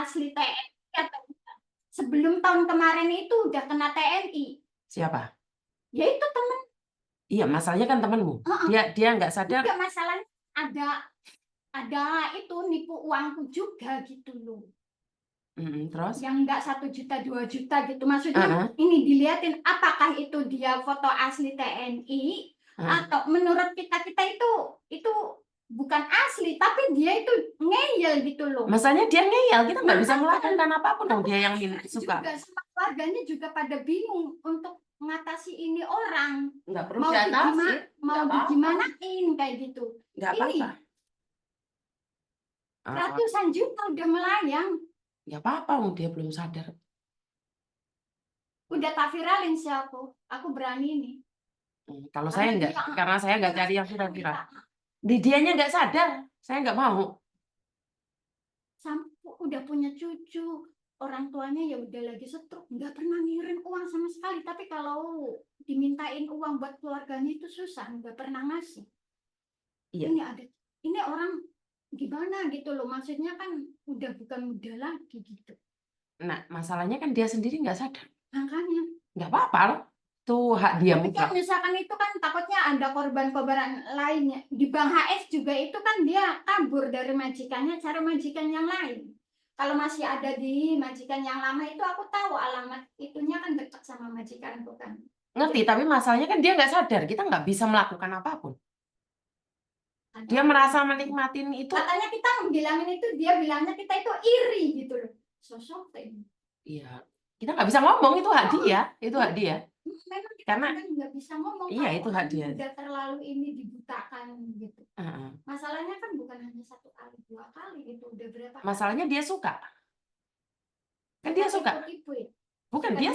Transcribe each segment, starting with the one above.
asli TNI atau bukan. Sebelum tahun kemarin itu udah kena TNI. Siapa? Ya itu temen. Iya, masalahnya kan temanmu. Dia nggak sadar. Juga masalahnya ada itu nipu uangku juga gitu loh. Terus? Yang enggak 1 juta 2 juta gitu. Maksudnya ini dilihatin apakah itu dia foto asli TNI atau menurut kita itu bukan asli, tapi dia itu ngeyel gitu loh. Masanya dia ngeyel, kita nggak bisa melakukan apapun dong dia yang suka. Juga sama keluarganya juga pada bingung untuk mengatasi ini orang. Nggak perlu diatasi. Mau digimanain kayak gitu. Nggak apa-apa. Ratusan juta udah melayang. Ya apa-apa, dia belum sadar. Udah tak viralin sih aku berani nih. Kalau saya enggak, karena saya nggak cari yang viral-viral. Dianya nggak sadar, saya nggak mau. Sampai udah punya cucu, orang tuanya ya udah lagi stroke, nggak pernah ngirim uang sama sekali. Tapi kalau dimintain uang buat keluarganya itu susah, nggak pernah ngasih. Iya. Ini orang gimana gitu loh, maksudnya kan udah bukan muda lagi gitu. Nah, masalahnya kan dia sendiri nggak sadar. Makanya. Nggak apa-apa loh. Itu hak dia. Tapi kan misalkan itu kan takutnya ada korban-korban lainnya. Di Bang HS juga itu kan dia kabur dari majikannya, cari majikan yang lain. Kalau masih ada di majikan yang lama itu aku tahu alamat itunya kan dekat sama majikan bukan. Ngerti, tapi masalahnya kan dia nggak sadar. Kita nggak bisa melakukan apapun. Dia merasa menikmatin itu. Katanya kita bilangin itu, dia bilangnya kita itu iri gitu loh. Sosok Iya, kita nggak bisa ngomong, itu hak dia, itu hak dia. Memang kita Karena nggak bisa ngomong. Iya, itu hak dia. Udah terlalu ini dibutakan gitu. Masalahnya kan bukan hanya 1 kali 2 kali gitu, udah berapa? Masalahnya dia suka. Kan dia suka. Bukan, dia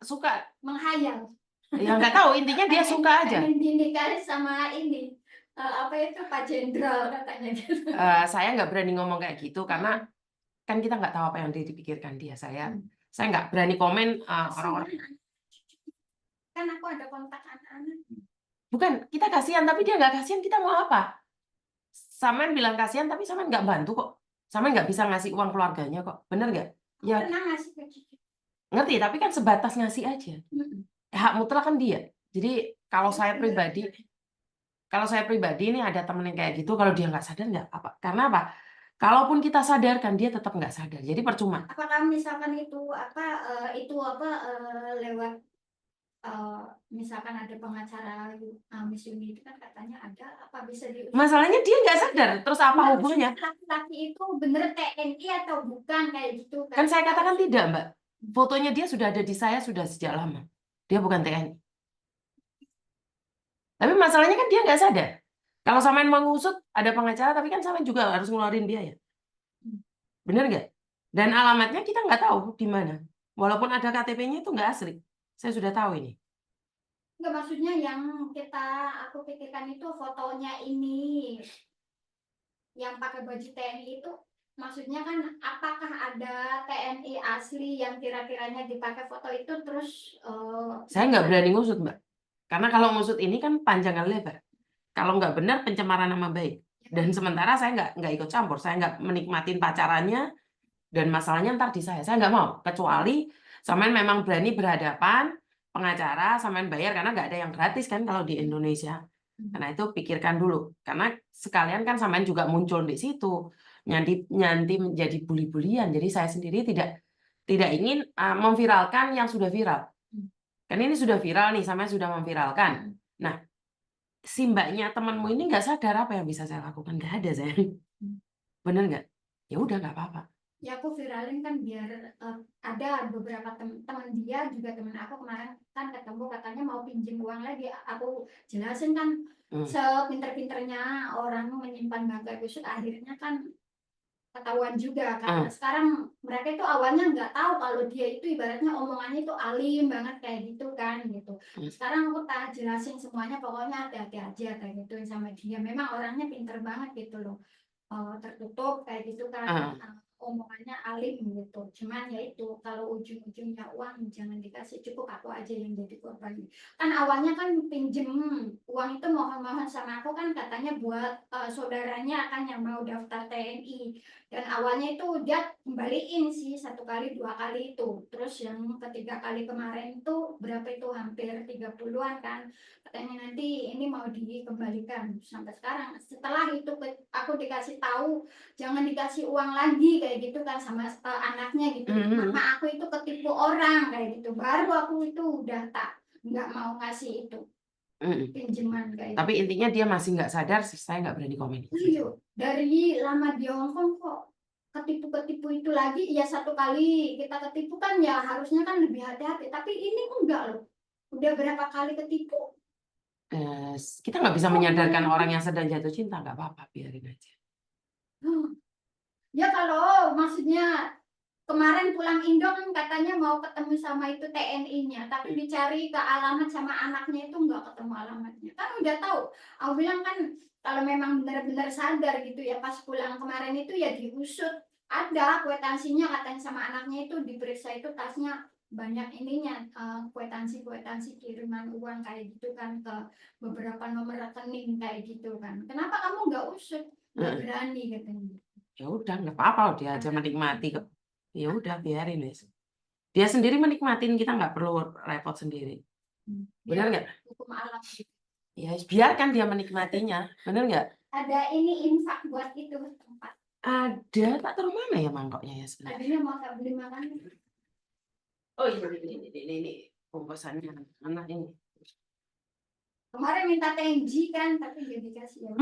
suka menghayal. Ya nggak tahu, intinya dia suka aja. Pengen dinikahi sama ini apa itu Pak Jenderal katanya gitu. Saya nggak berani ngomong kayak gitu karena kan kita nggak tahu apa yang dipikirkan dia. Saya nggak berani komen orang-orang. Kan aku ada kontak anak-anak. Bukan, kita kasihan tapi dia nggak kasihan, kita mau apa? Samen bilang kasihan tapi Samen nggak bantu kok. Samen nggak bisa ngasih uang keluarganya kok, bener nggak? Ya. Pernah ngasih ke Cici. Ngerti, tapi kan sebatas ngasih aja. Hak mutlak kan dia. Jadi kalau saya pribadi ini ada temen yang kayak gitu, kalau dia nggak sadar nggak apa. Karena apa? Kalaupun kita sadarkan dia tetap nggak sadar. Jadi percuma. Apakah misalkan itu lewat misalkan ada pengacara Miss Yuni itu kan katanya ada apa bisa di. Masalahnya dia nggak sadar. Terus apa hubungannya? Laki-laki itu bener TNI atau bukan kayak gitu kan saya katakan tidak, Mbak. Fotonya dia sudah ada di saya sudah sejak lama. Dia bukan TNI. Tapi masalahnya kan dia nggak sadar. Kalau Samen mau ngusut, ada pengacara, tapi kan Samen juga harus ngeluarin biaya. Bener nggak? Dan alamatnya kita nggak tahu di mana. Walaupun ada KTP-nya itu nggak asli. Saya sudah tahu ini. Nggak, maksudnya yang aku pikirkan itu fotonya ini. Yang pakai baju TNI itu, maksudnya kan apakah ada TNI asli yang kira-kiranya dipakai foto itu terus. Saya nggak berani ngusut, Mbak. Karena kalau ngusut ini kan panjang kali lebar. Kalau nggak benar pencemaran nama baik. Dan sementara saya nggak ikut campur. Saya nggak menikmatin pacarannya. Dan masalahnya ntar di saya nggak mau. Kecuali Samen memang berani berhadapan, pengacara, Samen bayar. Karena nggak ada yang gratis kan kalau di Indonesia. Karena itu pikirkan dulu. Karena sekalian kan Samen juga muncul di situ. Nyanti menjadi bully-bulian. Jadi saya sendiri tidak ingin memviralkan yang sudah viral. Kan ini sudah viral nih, Samen sudah memviralkan. Nah, si mbaknya temanmu ini nggak sadar apa yang bisa saya lakukan. Nggak ada, saya. Bener nggak? Ya udah nggak apa-apa. Ya aku viralin kan biar ada beberapa teman dia juga teman aku kemarin kan ketemu katanya mau pinjam uang lagi. Aku jelasin kan sepinter-pinternya orang menyimpan bangga busuk akhirnya kan ketahuan juga karena sekarang mereka itu awalnya nggak tahu kalau dia itu ibaratnya omongannya itu alim banget kayak gitu kan gitu. Sekarang aku tak jelasin semuanya, pokoknya hati-hati aja kayak gitu sama dia. Memang orangnya pinter banget gitu loh, tertutup kayak gitu kan, omongannya alim gitu. gitu. Cuman ya itu, kalau ujung-ujungnya uang jangan dikasih, cukup aku aja yang jadi korban. Kan awalnya kan pinjem uang itu mohon-mohon sama aku kan katanya buat saudaranya kan yang mau daftar TNI. Dan awalnya itu dia kembaliin sih 1 kali 2 kali itu. Terus yang ketiga kali kemarin itu berapa itu hampir 30-an kan. Katanya nanti ini mau dikembalikan sampai sekarang. Setelah itu aku dikasih tahu jangan dikasih uang lagi kayak gitu kan sama anaknya gitu. Mama aku itu ketipu orang kayak gitu. Baru aku itu udah tak nggak mau ngasih itu pinjaman kayak Tapi gitu. intinya dia masih nggak sadar, saya nggak berani komen. Iya, dari lama di Hongkong kok ketipu-ketipu itu lagi. Ya 1 kali kita ketipu kan ya harusnya kan lebih hati-hati. Tapi ini enggak loh. Udah berapa kali ketipu? Kita nggak bisa menyadarkan orang yang sedang jatuh cinta, nggak apa-apa, biarin aja. Ya kalau maksudnya kemarin pulang Indo kan katanya mau ketemu sama itu TNI-nya, tapi dicari ke alamat sama anaknya itu nggak ketemu alamatnya. Kan udah tahu. Aku bilang kan kalau memang benar-benar sadar gitu ya pas pulang kemarin itu ya diusut. Ada kwitansinya katanya sama anaknya itu diperiksa itu tasnya banyak ininya kwitansi kiriman uang kayak gitu kan ke beberapa nomor rekening kayak gitu kan. Kenapa kamu nggak usut? Nggak berani katanya. Ya udah, nggak apa-apa, dia aja menikmati kok. Ya udah, biarin wes. Dia sendiri menikmatin, kita nggak perlu repot sendiri. Benar nggak? Hukum alam. Ya biarkan dia menikmatinya, benar nggak? Ada ini infak buat itu tempat. Ada, tak tahu mana ya mangkoknya ya sebenarnya. Tadinya mau tak beli makan. Oh iya, ini bungkusannya anak ini. Kemarin minta tenji kan, tapi dia dikasih ya.